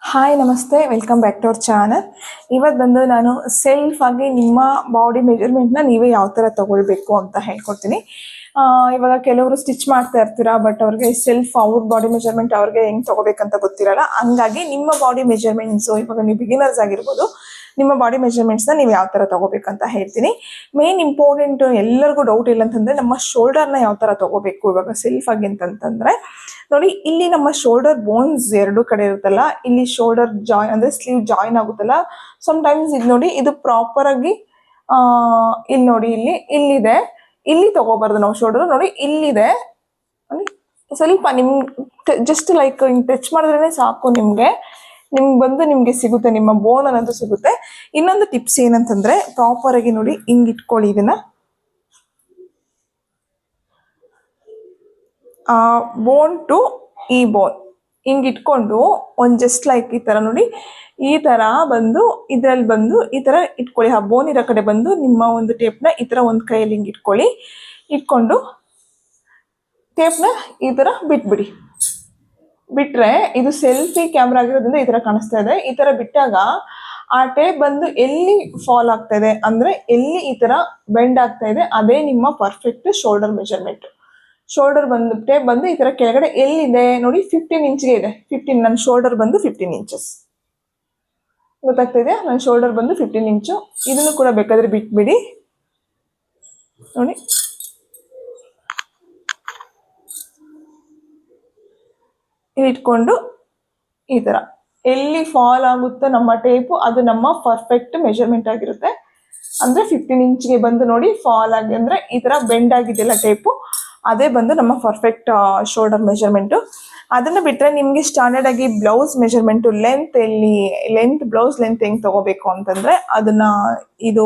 Hi ನಮಸ್ತೆ, welcome back to our channel. ಇವತ್ತು ಬಂದು ನಾನು ಸೆಲ್ಫ್ ಆಗಿ ನಿಮ್ಮ ಬಾಡಿ ಮೆಜರ್ಮೆಂಟ್ನ ನೀವೇ ಯಾವ ಥರ ತಗೊಳ್ಬೇಕು ಅಂತ ಹೇಳ್ಕೊಡ್ತೀನಿ. ಇವಾಗ ಕೆಲವರು ಸ್ಟಿಚ್ ಮಾಡ್ತಾ ಇರ್ತೀರಾ, ಬಟ್ ಅವ್ರಿಗೆ ಸೆಲ್ಫ್ ಅವ್ರ ಬಾಡಿ ಮೆಜರ್ಮೆಂಟ್ ಅವ್ರಿಗೆ ಹೆಂಗೆ ತಗೋಬೇಕಂತ ಗೊತ್ತಿರಲ್ಲ. ಹಂಗಾಗಿ ನಿಮ್ಮ ಬಾಡಿ ಮೆಜರ್ಮೆಂಟ್ಸು, ಇವಾಗ ನೀವು ಬಿಗಿನರ್ಸ್ ಆಗಿರ್ಬೋದು, ನಿಮ್ಮ ಬಾಡಿ ಮೆಜರ್ಮೆಂಟ್ಸ್ನ ನೀವು ಯಾವ ಥರ ತಗೋಬೇಕಂತ ಹೇಳ್ತೀನಿ. ಮೇನ್ ಇಂಪಾರ್ಟೆಂಟ್ ಎಲ್ಲರಿಗೂ ಡೌಟ್ ಇಲ್ಲ ಅಂತಂದರೆ ನಮ್ಮ ಶೋಲ್ಡರ್ನ ಯಾವ ಥರ ತಗೋಬೇಕು ಇವಾಗ ಸೆಲ್ಫ್ ಆಗಿ ಅಂತಂತಂದರೆ, ನೋಡಿ ಇಲ್ಲಿ ನಮ್ಮ ಶೋಲ್ಡರ್ ಬೋನ್ಸ್ ಎರಡು ಕಡೆ ಇರುತ್ತಲ್ಲ, ಇಲ್ಲಿ ಶೋಲ್ಡರ್ ಜಾಯಿನ್ ಅಂದರೆ ಸ್ಲೀವ್ ಜಾಯಿನ್ ಆಗುತ್ತಲ್ಲ, ಸಮ್ಟೈಮ್ಸ್ ಇದು ನೋಡಿ, ಇದು ಪ್ರಾಪರ್ ಆಗಿ ಇಲ್ಲಿ ನೋಡಿ, ಇಲ್ಲಿದೆ, ಇಲ್ಲಿ ತಗೋಬಾರ್ದು ನಾವು ಶೋಲ್ಡರ್. ನೋಡಿ ಇಲ್ಲಿದೆ, ನೋಡಿ ಸ್ವಲ್ಪ ನಿಮ್ಗೆ ಜಸ್ಟ್ ಲೈಕ್ ಹಿಂಗೆ ಟಚ್ ಮಾಡಿದ್ರೇ ಸಾಕು, ನಿಮ್ಗೆ ಬಂದು ನಿಮ್ಗೆ ಸಿಗುತ್ತೆ, ನಿಮ್ಮ ಬೋನ್ ಅನ್ನೋದು ಸಿಗುತ್ತೆ. ಇನ್ನೊಂದು ಟಿಪ್ಸ್ ಏನಂತಂದ್ರೆ, ಪ್ರಾಪರ್ ಆಗಿ ನೋಡಿ ಹಿಂಗ್ ಇಟ್ಕೊಳ್ಳಿ ಇದನ್ನ, ಬೋನ್ ಟು ಈ ಬೋನ್ ಹಿಂಗ್ ಇಟ್ಕೊಂಡು ಒಂದು ಜಸ್ಟ್ ಲೈಕ್ ಈ ತರ ನೋಡಿ, ಈ ತರ ಬಂದು ಇದ್ರಲ್ಲಿ ಬಂದು ಈ ತರ ಇಟ್ಕೊಳ್ಳಿ. ಆ ಬೋನ್ ಇರೋ ಕಡೆ ಬಂದು ನಿಮ್ಮ ಒಂದು ಟೇಪ್ನ ಈ ತರ ಒಂದು ಕೈಯಲ್ಲಿ ಹಿಂಗ್ ಇಟ್ಕೊಳ್ಳಿ. ಇಟ್ಕೊಂಡು ಟೇಪ್ನ ಈ ತರ ಬಿಟ್ರೆ, ಇದು ಸೆಲ್ಫಿ ಕ್ಯಾಮ್ರಾ ಆಗಿರೋದ್ರಿಂದ ಈ ತರ ಕಾಣಿಸ್ತಾ ಇದೆ. ಈ ತರ ಬಿಟ್ಟಾಗ ಆ ಟೇಪ್ ಬಂದು ಎಲ್ಲಿ ಫಾಲ್ ಆಗ್ತಾ ಇದೆ ಅಂದ್ರೆ, ಎಲ್ಲಿ ಈ ತರ ಬೆಂಡ್ ಆಗ್ತಾ ಇದೆ, ಅದೇ ನಿಮ್ಮ ಪರ್ಫೆಕ್ಟ್ ಶೋಲ್ಡರ್ ಮೆಜರ್ಮೆಂಟ್. ಶೋಲ್ಡರ್ ಬಂದು ಟೇಪ್ ಬಂದು ಈ ತರ ಕೆಳಗಡೆ ಎಲ್ಲಿದೆ ನೋಡಿ, 15 ಇಂಚ್ಗೆ ಇದೆ. 15, ನನ್ನ ಶೋಲ್ಡರ್ ಬಂದು 15 ಇಂಚಸ್ ಗೊತ್ತಾಗ್ತಾ ಇದೆ. ನನ್ನ ಶೋಲ್ಡರ್ ಬಂದು 15 ಇಂಚು. ಇದನ್ನು ಕೂಡ ಬೇಕಾದ್ರೆ ಬಿಟ್ಬಿಡಿ. ನೋಡಿ ಇಟ್ಕೊಂಡು ಈ ತರ ಎಲ್ಲಿ ಫಾಲ್ ಆಗುತ್ತೋ ನಮ್ಮ ಟೇಪು, ಅದು ನಮ್ಮ ಪರ್ಫೆಕ್ಟ್ ಮೆಜರ್ಮೆಂಟ್ ಆಗಿರುತ್ತೆ. ಅಂದ್ರೆ 15 ಇಂಚ್ಗೆ ಬಂದು ನೋಡಿ ಫಾಲ್ ಆಗಿ ಅಂದ್ರೆ ಈ ತರ ಬೆಂಡ್ ಆಗಿದೆಯಲ್ಲ ಟೇಪು, ಅದೇ ಬಂದು ನಮ್ಮ ಪರ್ಫೆಕ್ಟ್ ಶೋಲ್ಡರ್ ಮೆಜರ್ಮೆಂಟು. ಅದನ್ನ ಬಿಟ್ಟರೆ ನಿಮಗೆ ಸ್ಟ್ಯಾಂಡರ್ಡ್ ಆಗಿ ಬ್ಲೌಸ್ ಮೆಜರ್ಮೆಂಟು, ಬ್ಲೌಸ್ ಲೆಂತ್ ಹೆಂಗೆ ತಗೋಬೇಕು ಅಂತಂದ್ರೆ, ಅದನ್ನ ಇದು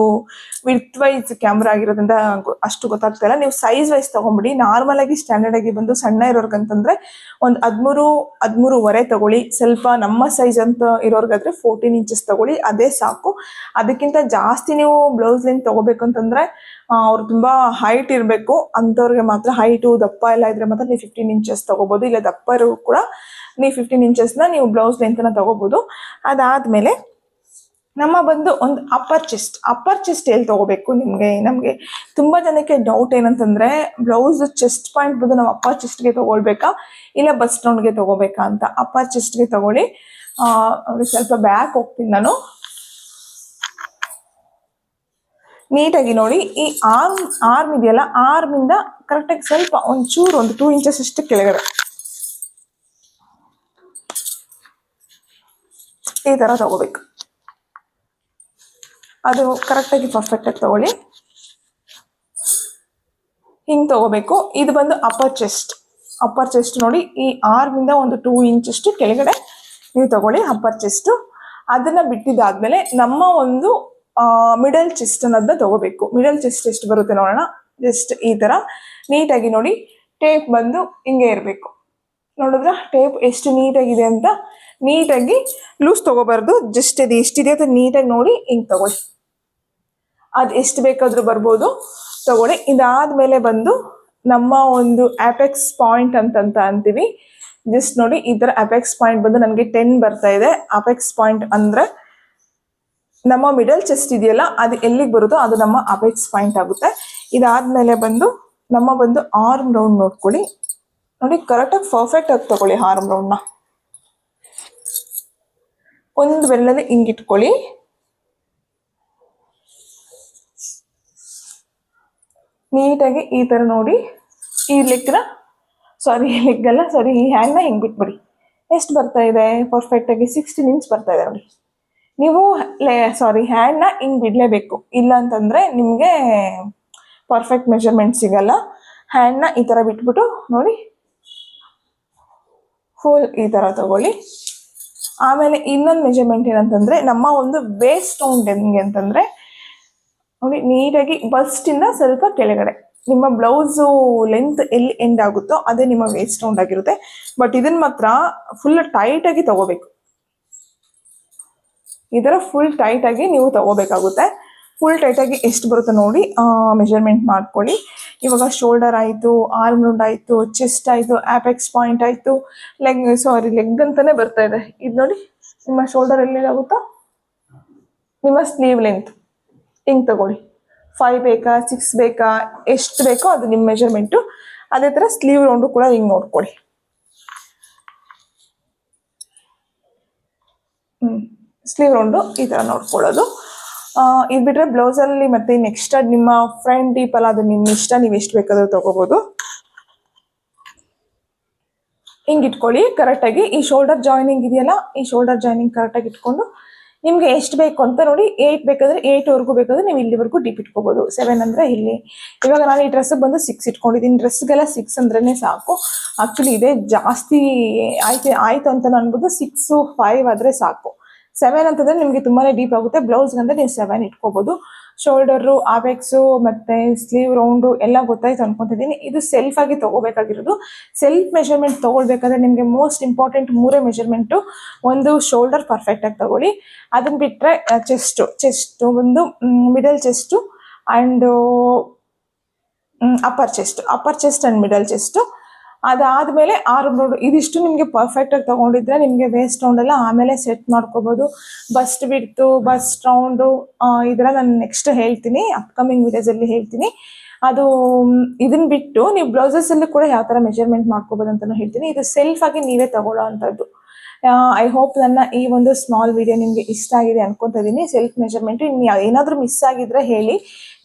ವಿಡ್ತ್ ವೈಸ್ ಕ್ಯಾಮ್ರಾ ಆಗಿರೋದ್ರಿಂದ ಅಷ್ಟು ಗೊತ್ತಾಗ್ತಾ ಇಲ್ಲ. ನೀವು ಸೈಜ್ ವೈಸ್ ತಗೊಂಬಿಡಿ. ನಾರ್ಮಲ್ ಆಗಿ ಸ್ಟ್ಯಾಂಡರ್ಡ್ ಆಗಿ ಬಂದು ಸಣ್ಣ ಇರೋರ್ಗಂತಂದ್ರೆ ಒಂದು 13-13.5 ತಗೊಳ್ಳಿ. ಸ್ವಲ್ಪ ನಮ್ಮ ಸೈಜ್ ಅಂತ ಇರೋರ್ಗಾದ್ರೆ 14 ಇಂಚಸ್ ತಗೊಳ್ಳಿ, ಅದೇ ಸಾಕು. ಅದಕ್ಕಿಂತ ಜಾಸ್ತಿ ನೀವು ಬ್ಲೌಸ್ ಲೆಂತ್ ತಗೋಬೇಕಂತಂದ್ರೆ ಅವ್ರು ತುಂಬಾ ಹೈಟ್ ಇರಬೇಕು, ಅಂಥವ್ರಿಗೆ ಮಾತ್ರ, ಹೈಟು ದಪ್ಪ ಎಲ್ಲ ಇದ್ರೆ ಮಾತ್ರ ನೀವು 15 ಇಂಚಸ್ ತಗೋಬಹುದು. ಇಲ್ಲ ದಪ್ಪ ಇರೋ ಕೂಡ ನೀವು 15 ಇಂಚಸ್ನ ನೀವು ಬ್ಲೌಸ್ ಲೆಂತ್ನ ತಗೋಬಹುದು. ಅದಾದ್ಮೇಲೆ ನಮ್ಮ ಬಂದು ಒಂದು ಅಪ್ಪರ್ ಚೆಸ್ಟ್ ಎಲ್ಲಿ ತಗೋಬೇಕು, ನಮಗೆ ತುಂಬಾ ಜನಕ್ಕೆ ಡೌಟ್ ಏನಂತಂದ್ರೆ, ಬ್ಲೌಸ್ ಚೆಸ್ಟ್ ಪಾಯಿಂಟ್ ಬಂದು ನಾವು ಅಪ್ಪರ್ ಚೆಸ್ಟ್ಗೆ ತಗೊಳ್ಬೇಕಾ ಇಲ್ಲ ಬಸ್ ರೌಂಡ್ಗೆ ತಗೋಬೇಕಾ ಅಂತ. ಅಪ್ಪರ್ ಚೆಸ್ಟ್ಗೆ ತಗೊಳ್ಳಿ. ಸ್ವಲ್ಪ ಬ್ಯಾಕ್ ಹೋಗ್ತೀನಿ ನಾನು. ನೀಟಾಗಿ ನೋಡಿ, ಈ ಆರ್ಮ್ ಇದೆಯಲ್ಲ, ಆರ್ಮಿಂದ ಕರೆಕ್ಟಾಗಿ ಸ್ವಲ್ಪ ಒಂಚೂರು ಒಂದು 2 ಇಂಚಸ್ ಅಷ್ಟು ಕೆಳಗಡೆ ಈ ತರ ತಗೋಬೇಕು. ಅದು ಕರೆಕ್ಟಾಗಿ ಪರ್ಫೆಕ್ಟಾಗಿ ತಗೊಳ್ಳಿ. ಹಿಂಗೆ ತಗೋಬೇಕು. ಇದು ಬಂದು ಅಪ್ಪರ್ ಚೆಸ್ಟ್ ನೋಡಿ, ಈ ಆರ್ಮಿಂದ ಒಂದು 2 ಇಂಚಷ್ಟು ಕೆಳಗಡೆ ನೀವು ತಗೊಳ್ಳಿ ಅಪ್ಪರ್ ಚೆಸ್ಟ್. ಅದನ್ನ ಬಿಟ್ಟಿದ್ದಾದ್ಮೇಲೆ ನಮ್ಮ ಒಂದು ಮಿಡಲ್ ಚೆಸ್ಟ್ ಅನ್ನೋದನ್ನ ತಗೋಬೇಕು. ಮಿಡಲ್ ಚೆಸ್ಟ್ ಎಷ್ಟು ಬರುತ್ತೆ ನೋಡೋಣ. ಜಸ್ಟ್ ಈ ತರ ನೀಟಾಗಿ ನೋಡಿ, ಟೇಪ್ ಬಂದು ಹಿಂಗೆ ಇರಬೇಕು. ನೋಡಿದ್ರ ಟೇಪ್ ಎಷ್ಟು ನೀಟಾಗಿದೆ ಅಂತ. ನೀಟಾಗಿ ಲೂಸ್ ತಗೋಬಾರ್ದು, ಜಸ್ಟ್ ಅದು ಎಷ್ಟಿದೆ ಅಂತ ನೀಟಾಗಿ ನೋಡಿ ಹಿಂಗೆ ತಗೊಳ್ಳಿ. ಅದು ಎಷ್ಟು ಬೇಕಾದ್ರೂ ಬರ್ಬೋದು, ತಗೊಳ್ಳಿ. ಇದಾದ್ಮೇಲೆ ಬಂದು ನಮ್ಮ ಒಂದು ಅಪೆಕ್ಸ್ ಪಾಯಿಂಟ್ ಅಂತ ಅಂತೀವಿ. ಜಸ್ಟ್ ನೋಡಿ ಈ ತರ ಅಪೆಕ್ಸ್ ಪಾಯಿಂಟ್ ಬಂದು ನನಗೆ 10 ಬರ್ತಾ ಇದೆ. ಅಪೆಕ್ಸ್ ಪಾಯಿಂಟ್ ಅಂದ್ರೆ ನಮ್ಮ ಮಿಡಲ್ ಚೆಸ್ಟ್ ಇದೆಯಲ್ಲ, ಅದು ಎಲ್ಲಿಗೆ ಬರುತ್ತೋ ಅದು ನಮ್ಮ ಅಪೆಕ್ಸ್ ಪಾಯಿಂಟ್ ಆಗುತ್ತೆ. ಇದಾದ್ಮೇಲೆ ಬಂದು ನಮ್ಮ ಬಂದು ಆರ್ಮ್ ರೌಂಡ್ ನೋಡ್ಕೊಳ್ಳಿ. ನೋಡಿ ಕರೆಕ್ಟಾಗಿ ಪರ್ಫೆಕ್ಟ್ ಆಗಿ ತಗೊಳ್ಳಿ. ಆರ್ಮ್ ರೌಂಡ್ನ ಒಂದು ಬೆರಳಲ್ಲಿ ಹಿಂಗಿಟ್ಕೊಳ್ಳಿ. ನೀಟಾಗಿ ಈ ತರ ನೋಡಿ, ಈ ಲೆಗ್ನ ಈ ಹ್ಯಾಂಡ್ನ ಹಿಂಗೆ ಬಿಟ್ಬಿಡಿ. ಎಷ್ಟು ಬರ್ತಾ ಇದೆ ಪರ್ಫೆಕ್ಟ್ ಆಗಿ? 16 ಇಂಚ್ ಬರ್ತಾ ಇದೆ ನೋಡಿ. ನೀವು ಹ್ಯಾಂಡ್ನ ಹಿಂಗೆ ಬಿಡಲೇಬೇಕು, ಇಲ್ಲ ಅಂತಂದ್ರೆ ನಿಮಗೆ ಪರ್ಫೆಕ್ಟ್ ಮೆಜರ್ಮೆಂಟ್ ಸಿಗಲ್ಲ. ಹ್ಯಾಂಡ್ನ ಈ ತರ ಬಿಟ್ಬಿಟ್ಟು ನೋಡಿ ಫುಲ್ ಈ ತರ ತಗೊಳ್ಳಿ. ಆಮೇಲೆ ಇನ್ನೊಂದು ಮೆಜರ್ಮೆಂಟ್ ಏನಂತಂದ್ರೆ, ನಮ್ಮ ಒಂದು ವೇಸ್ಟ್ ರೌಂಡ್ ಹೆಂಗೆ ಅಂತಂದ್ರೆ ನೋಡಿ, ನೀಟಾಗಿ ಬಸ್ಟ್ ಇಂದ ಸ್ವಲ್ಪ ಕೆಳಗಡೆ ನಿಮ್ಮ ಬ್ಲೌಸು ಲೆಂತ್ ಎಲ್ಲಿ ಎಂಡ್ ಆಗುತ್ತೋ ಅದೇ ನಿಮ್ಮ ವೇಸ್ಟ್ ರೌಂಡ್ ಆಗಿರುತ್ತೆ. ಬಟ್ ಇದನ್ನ ಮಾತ್ರ ಫುಲ್ ಟೈಟ್ ಆಗಿ ತಗೋಬೇಕು. ಈ ತರ ಫುಲ್ ಟೈಟ್ ಆಗಿ ನೀವು ತಗೋಬೇಕಾಗುತ್ತೆ. ಫುಲ್ ಟೈಟ್ ಆಗಿ ಎಷ್ಟು ಬರುತ್ತೆ ನೋಡಿ ಮೆಜರ್ಮೆಂಟ್ ಮಾಡ್ಕೊಳ್ಳಿ. ಇವಾಗ ಶೋಲ್ಡರ್ ಆಯಿತು, ಆರ್ಮ್ ರೌಂಡ್ ಆಯಿತು, ಚೆಸ್ಟ್ ಆಯಿತು, ಆಪೆಕ್ಸ್ ಪಾಯಿಂಟ್ ಆಯಿತು, ಲೆಗ್ ಅಂತಾನೆ ಬರ್ತಾ ಇದೆ. ಇದು ನೋಡಿ, ನಿಮ್ಮ ಶೋಲ್ಡರ್ ಎಲ್ಲಿಗಾಗುತ್ತಾ, ನಿಮ್ಮ ಸ್ಲೀವ್ ಲೆಂತ್ ಹಿಂಗೆ ತಗೊಳ್ಳಿ. 5 ಬೇಕಾ, 6 ಬೇಕಾ, ಎಷ್ಟು ಬೇಕೋ ಅದು ನಿಮ್ಮ ಮೆಜರ್ಮೆಂಟು. ಅದೇ ಥರ ಸ್ಲೀವ್ ರೌಂಡು ಕೂಡ ಹಿಂಗೆ ನೋಡ್ಕೊಳ್ಳಿ. ಸ್ಲೀವ್ ರೌಂಡು ಈ ಥರ ನೋಡ್ಕೊಳ್ಳೋದು. ಇದು ಬಿಟ್ಟರೆ ಬ್ಲೌಸಲ್ಲಿ ಮತ್ತೆ ನೆಕ್ಸ್ಟ್ ನಿಮ್ಮ ಫ್ರಂಟ್ ಡೀಪ್ ಅಲ್ಲ, ಅದು ನಿಮ್ಮ ಇಷ್ಟ, ನೀವು ಎಷ್ಟು ಬೇಕಾದ್ರೂ ತೊಗೋಬೋದು. ಹಿಂಗೆ ಇಟ್ಕೊಳ್ಳಿ ಕರೆಕ್ಟಾಗಿ. ಈ ಶೋಲ್ಡರ್ ಜಾಯ್ನಿಂಗ್ ಇದೆಯಲ್ಲ, ಈ ಶೋಲ್ಡರ್ ಜಾಯ್ನಿಂಗ್ ಕರೆಕ್ಟಾಗಿ ಇಟ್ಕೊಂಡು ನಿಮಗೆ ಎಷ್ಟು ಬೇಕು ಅಂತ ನೋಡಿ. 8 ಬೇಕಾದರೆ 8ವರೆಗೂ ಬೇಕಾದ್ರೆ ನೀವು ಇಲ್ಲಿವರೆಗೂ ಡೀಪ್ ಇಟ್ಕೋಬೋದು. 7 ಅಂದರೆ ಇಲ್ಲಿ. ಇವಾಗ ನಾನು ಈ ಡ್ರೆಸ್ಸಿಗೆ ಬಂದು 6 ಇಟ್ಕೊಂಡಿದ್ದೀನಿ. ಡ್ರೆಸ್ಗೆಲ್ಲ 6 ಅಂದ್ರೇ ಸಾಕು. ಆ್ಯಕ್ಚುಲಿ ಇದೇ ಜಾಸ್ತಿ ಆಯಿತು ಅಂತ ಅನ್ಬೋದು. 6, 5 ಆದರೆ ಸಾಕು. 7 ಅಂತಂದರೆ ನಿಮಗೆ ತುಂಬಾ ಡೀಪ್ ಆಗುತ್ತೆ. ಬ್ಲೌಸ್ಗಂದ್ರೆ ನೀವು 7 ಇಟ್ಕೋಬೋದು. ಶೋಲ್ಡರು, ಆಪೆಕ್ಸು ಮತ್ತು ಸ್ಲೀವ್ ರೌಂಡು ಎಲ್ಲ ಗೊತ್ತಾಯ್ತು ಅನ್ಕೊತಿದ್ದೀನಿ. ಇದು ಸೆಲ್ಫ್ ಆಗಿ ತೊಗೋಬೇಕಾಗಿರೋದು. ಸೆಲ್ಫ್ ಮೆಷರ್ಮೆಂಟ್ ತೊಗೊಳ್ಬೇಕಾದ್ರೆ ನಿಮಗೆ ಮೋಸ್ಟ್ ಇಂಪಾರ್ಟೆಂಟ್ 3 ಮೆಷರ್ಮೆಂಟು. ಒಂದು ಶೋಲ್ಡರ್ ಪರ್ಫೆಕ್ಟಾಗಿ ತಗೊಳ್ಳಿ. ಅದನ್ನು ಬಿಟ್ಟರೆ ಚೆಸ್ಟು ಒಂದು middle chest and upper chest and middle chest. ಅದಾದಮೇಲೆ ಆರ್ಮ್ ರೌಂಡ್. ಇದಿಷ್ಟು ನಿಮಗೆ ಪರ್ಫೆಕ್ಟಾಗಿ ತೊಗೊಂಡಿದ್ರೆ ನಿಮಗೆ ವೇಸ್ಟ್ ರೌಂಡೆಲ್ಲ ಆಮೇಲೆ ಸೆಟ್ ಮಾಡ್ಕೋಬೋದು. ಬಸ್ಟ್ ಬಿಡ್ತು, ಬಸ್ಟ್ ರೌಂಡು ಇದೆಲ್ಲ ನಾನು ನೆಕ್ಸ್ಟ್ ಹೇಳ್ತೀನಿ, ಅಪ್ಕಮಿಂಗ್ ವಿಡಿಯೋಸಲ್ಲಿ ಹೇಳ್ತೀನಿ. ಅದು ಇದನ್ನು ಬಿಟ್ಟು ನೀವು ಬ್ಲೌಸಸಲ್ಲಿ ಕೂಡ ಯಾವ ಥರ ಮೆಜರ್ಮೆಂಟ್ ಮಾಡ್ಕೋಬೋದು ಅಂತಲೂ ಹೇಳ್ತೀನಿ. ಇದು ಸೆಲ್ಫಾಗಿ ನೀವೇ ತಗೊಳ್ಳೋ ಅಂಥದ್ದು. ಐ ಹೋಪ್ ನನ್ನ ಈ ಒಂದು ಸ್ಮಾಲ್ ವಿಡಿಯೋ ನಿಮಗೆ ಇಷ್ಟ ಆಗಿದೆ ಅನ್ಕೊತಾ ಇದ್ದೀನಿ. ಸೆಲ್ಫ್ ಮೆಜರ್ಮೆಂಟು ಇನ್ನು ಏನಾದರೂ ಮಿಸ್ ಆಗಿದ್ರೆ ಹೇಳಿ,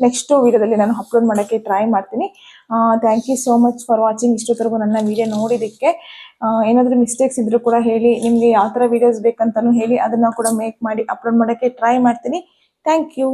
ನೆಕ್ಸ್ಟು ವಿಡಿಯೋದಲ್ಲಿ ನಾನು ಅಪ್ಲೋಡ್ ಮಾಡೋಕ್ಕೆ ಟ್ರೈ ಮಾಡ್ತೀನಿ. Thank you so much for watching. ಇಷ್ಟೊತ್ತರೆಗೂ ನನ್ನ ವಿಡಿಯೋ ನೋಡಿದ್ದಕ್ಕೆ. ಏನಾದರೂ ಮಿಸ್ಟೇಕ್ಸ್ ಇದ್ದರೂ ಕೂಡ ಹೇಳಿ, ನಿಮಗೆ ಯಾವ ಥರ ವೀಡಿಯೋಸ್ ಬೇಕಂತಲೂ ಹೇಳಿ, ಅದನ್ನು ಕೂಡ ಮೇಕ್ ಮಾಡಿ ಅಪ್ಲೋಡ್ ಮಾಡೋಕ್ಕೆ ಟ್ರೈ ಮಾಡ್ತೀನಿ. Thank you.